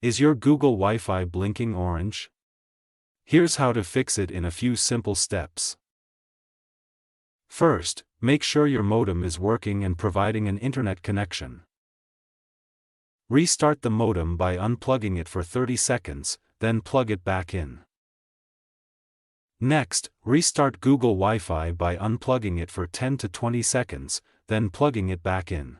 Is your Google Wi-Fi blinking orange? Here's how to fix it in a few simple steps. First, make sure your modem is working and providing an internet connection. Restart the modem by unplugging it for 30 seconds, then plug it back in. Next, restart Google Wi-Fi by unplugging it for 10 to 20 seconds, then plugging it back in.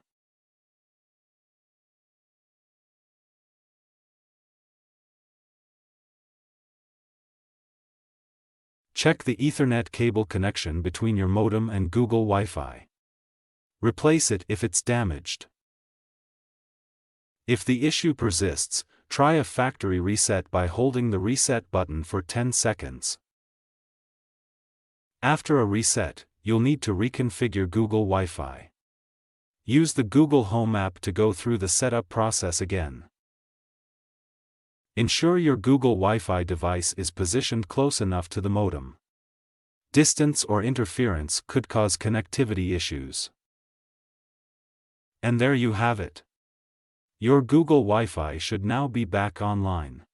Check the Ethernet cable connection between your modem and Google Wi-Fi. Replace it if it's damaged. If the issue persists, try a factory reset by holding the reset button for 10 seconds. After a reset, you'll need to reconfigure Google Wi-Fi. Use the Google Home app to go through the setup process again. Ensure your Google Wi-Fi device is positioned close enough to the modem. Distance or interference could cause connectivity issues. And there you have it. Your Google Wi-Fi should now be back online.